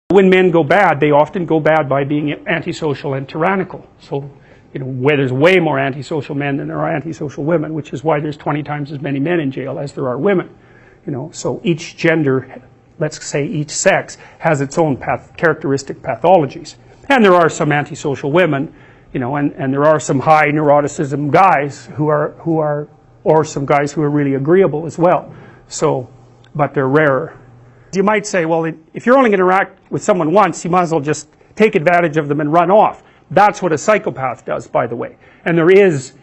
When men go bad, they often go bad by being antisocial and tyrannical. So, where there's way more antisocial men than there are antisocial women, which is why there's 20 times as many men in jail as there are women. So each gender, let's say each sex, has its own characteristic pathologies. And there are some antisocial women, and there are some high neuroticism guys or some guys who are really agreeable as well. So, but they're rarer. You might say, well, if you're only going to interact with someone once, you might as well just take advantage of them and run off. That's what a psychopath does, by the way. And there is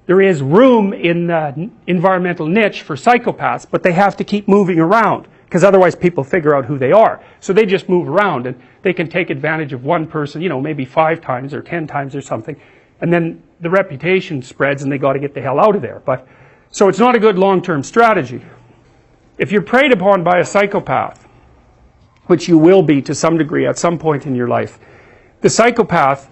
room in the environmental niche for psychopaths, but they have to keep moving around, because otherwise people figure out who they are. So they just move around, and they can take advantage of one person, maybe 5 times or 10 times or something, and then the reputation spreads and they got to get the hell out of there. So it's not a good long-term strategy. If you're preyed upon by a psychopath, which you will be to some degree at some point in your life, the psychopath,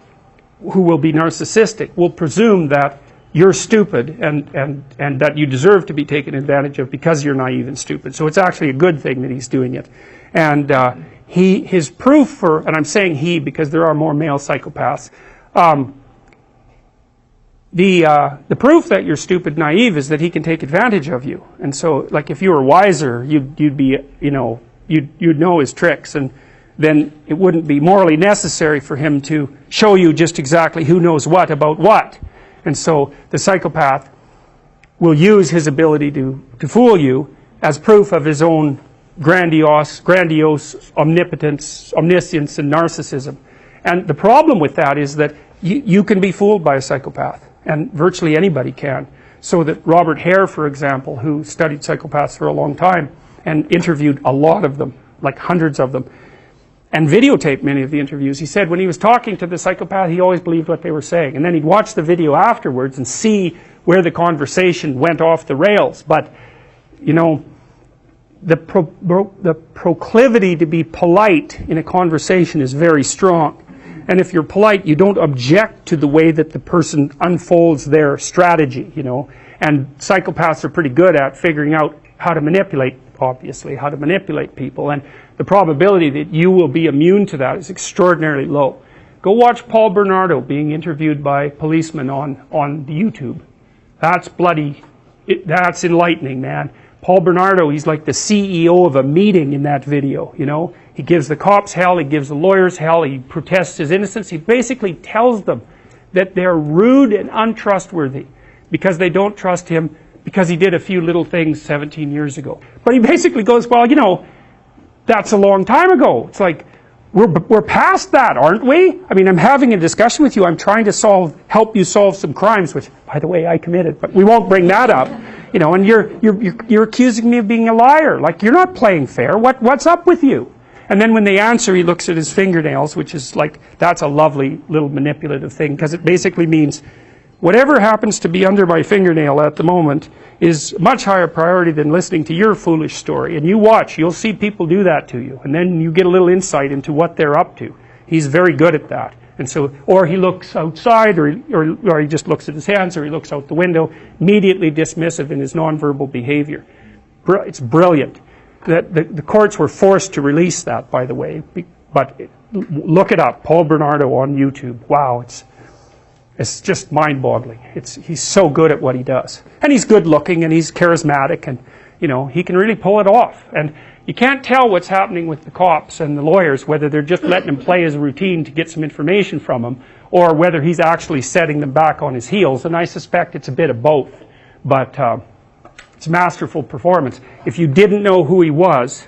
who will be narcissistic, will presume that you're stupid and that you deserve to be taken advantage of because you're naive and stupid. So it's actually a good thing that he's doing it. And his proof for, and I'm saying he because there are more male psychopaths, the proof that you're stupid, naive, is that he can take advantage of you. And so, like, if you were wiser, you'd be, you'd know his tricks, and then it wouldn't be morally necessary for him to show you just exactly who knows what about what. And so the psychopath will use his ability to fool you as proof of his own grandiose omnipotence, omniscience, and narcissism. And the problem with that is that you can be fooled by a psychopath. And virtually anybody can. So that Robert Hare, for example, who studied psychopaths for a long time and interviewed a lot of them, like hundreds of them, and videotaped many of the interviews, he said when he was talking to the psychopath, he always believed what they were saying. And then he'd watch the video afterwards and see where the conversation went off the rails. But, the proclivity to be polite in a conversation is very strong. And if you're polite, you don't object to the way that the person unfolds their strategy, And psychopaths are pretty good at figuring out how to manipulate, obviously, how to manipulate people. And the probability that you will be immune to that is extraordinarily low. Go watch Paul Bernardo being interviewed by policemen on YouTube. That's that's enlightening, man. Paul Bernardo, he's like the CEO of a meeting in that video, He gives the cops hell, he gives the lawyers hell, he protests his innocence. He basically tells them that they're rude and untrustworthy because they don't trust him because he did a few little things 17 years ago. But he basically goes, well, that's a long time ago. It's like, we're past that, aren't we? I mean, I'm having a discussion with you. I'm trying to help you solve some crimes, which, by the way, I committed, but we won't bring that up. And you're accusing me of being a liar. Like, you're not playing fair. What's up with you? And then when they answer, he looks at his fingernails, which is like, that's a lovely little manipulative thing, because it basically means whatever happens to be under my fingernail at the moment is much higher priority than listening to your foolish story. And you watch, you'll see people do that to you. And then you get a little insight into what they're up to. He's very good at that. And so, or he looks outside, or he just looks at his hands, or he looks out the window, immediately dismissive in his nonverbal behavior. It's brilliant. The courts were forced to release that, by the way. But look it up, Paul Bernardo on YouTube. Wow, it's just mind-boggling. He's so good at what he does. And he's good-looking, and he's charismatic, and, he can really pull it off. And you can't tell what's happening with the cops and the lawyers, whether they're just letting him play his routine to get some information from him, or whether he's actually setting them back on his heels. And I suspect it's a bit of both. But it's masterful performance. If you didn't know who he was,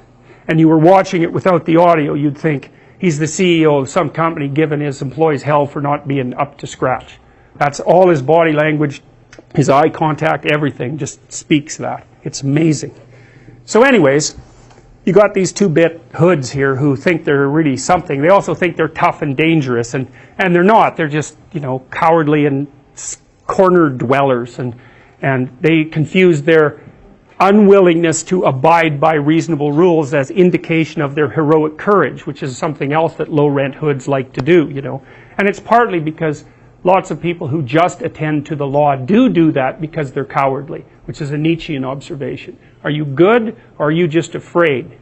and you were watching it without the audio, you'd think he's the CEO of some company giving his employees hell for not being up to scratch. That's all his body language, his eye contact, everything just speaks that. It's amazing. So anyways, you got these 2-bit hoods here who think they're really something. They also think they're tough and dangerous, and they're not. They're just, cowardly and corner dwellers, and they confuse their unwillingness to abide by reasonable rules as indication of their heroic courage, which is something else that low-rent hoods like to do, And it's partly because lots of people who just attend to the law do that because they're cowardly, which is a Nietzschean observation. Are you good, or are you just afraid?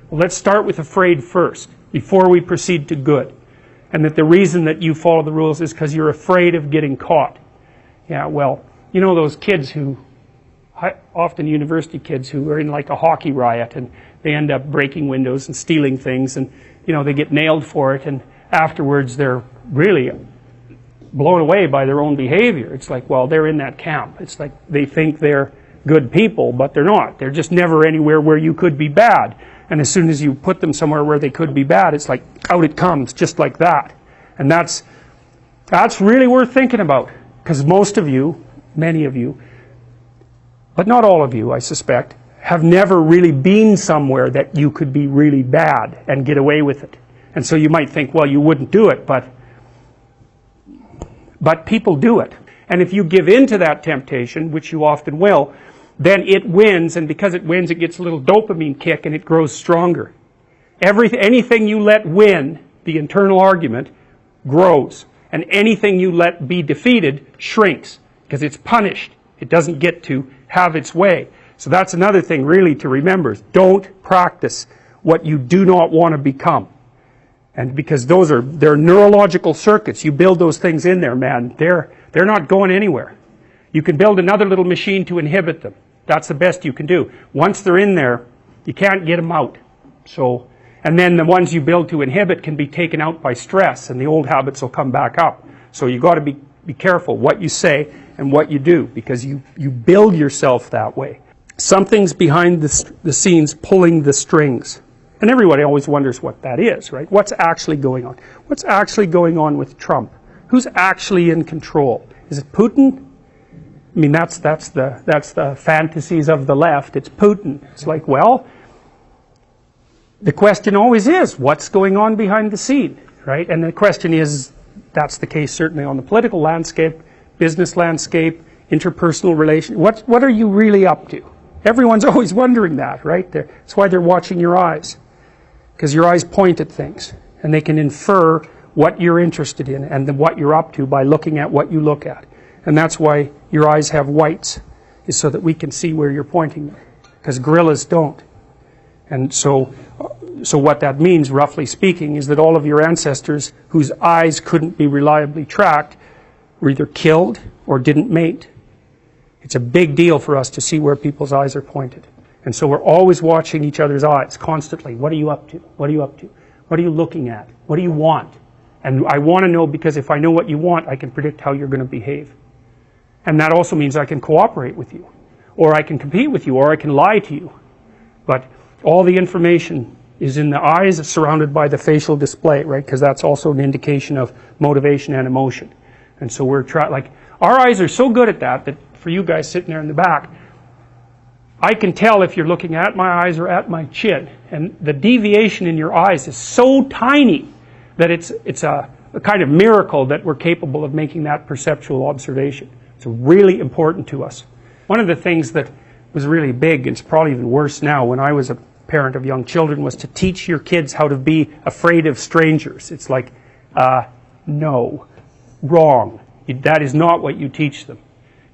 Well, let's start with afraid first. before we proceed to good. And that the reason that you follow the rules is because you're afraid of getting caught. Yeah, well, you know those kids who, often university kids who are in like a hockey riot and they end up breaking windows and stealing things and, you know, they get nailed for it and afterwards they're really blown away by their own behavior. It's like, well, they're in that camp. It's like they think they're good people, but they're not. They're just never anywhere where you could be bad. And as soon as you put them somewhere where they could be bad, it's like out it comes, just like that. And that's really worth thinking about. Because most of you, many of you, but not all of you, I suspect, have never really been somewhere that you could be really bad and get away with it. And so you might think, well, you wouldn't do it, but people do it. And if you give in to that temptation, which you often will, then it wins, and because it wins, it gets a little dopamine kick and it grows stronger. Anything you let win, the internal argument, grows. And anything you let be defeated shrinks, because it's punished. It doesn't get to have its way. So that's another thing really to remember. Don't practice what you do not want to become. And because they're neurological circuits. You build those things in there, man. They're not going anywhere. You can build another little machine to inhibit them. That's the best you can do. Once they're in there, you can't get them out. So, and then the ones you build to inhibit can be taken out by stress, and the old habits will come back up. So you got to be careful what you say and what you do, because you build yourself that way. Something's behind the scenes pulling the strings. And everybody always wonders what that is, right? What's actually going on? What's actually going on with Trump? Who's actually in control? Is it Putin? I mean, that's the fantasies of the left. It's Putin. It's like, well, the question always is, what's going on behind the scene, right? And the question is, that's the case certainly on the political landscape, business landscape, interpersonal relations. What are you really up to? Everyone's always wondering that, right? That's why they're watching your eyes, because your eyes point at things, and they can infer what you're interested in and what you're up to by looking at what you look at. And that's why your eyes have whites, is so that we can see where you're pointing them, because gorillas don't. And so what that means, roughly speaking, is that all of your ancestors whose eyes couldn't be reliably tracked were either killed or didn't mate. It's a big deal for us to see where people's eyes are pointed. And so we're always watching each other's eyes constantly. What are you up to? What are you up to? What are you looking at? What do you want? And I want to know, because if I know what you want, I can predict how you're going to behave. And that also means I can cooperate with you, or I can compete with you, or I can lie to you. But all the information is in the eyes, surrounded by the facial display, right? Because that's also an indication of motivation and emotion. And so we're like, our eyes are so good at that for you guys sitting there in the back, I can tell if you're looking at my eyes or at my chin. And the deviation in your eyes is so tiny that it's a kind of miracle that we're capable of making that perceptual observation. It's really important to us. One of the things that was really big, and it's probably even worse now, when I was a parent of young children, was to teach your kids how to be afraid of strangers. It's like, no, wrong. That is not what you teach them.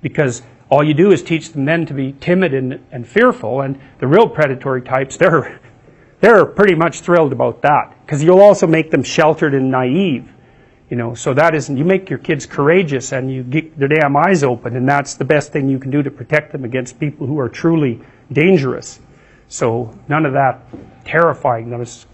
Because all you do is teach them then to be timid and fearful, and the real predatory types, they're pretty much thrilled about that. Because you'll also make them sheltered and naive. You know, so that isn't, you make your kids courageous and you get their damn eyes open, and that's the best thing you can do to protect them against people who are truly dangerous. So none of that terrifying them. It's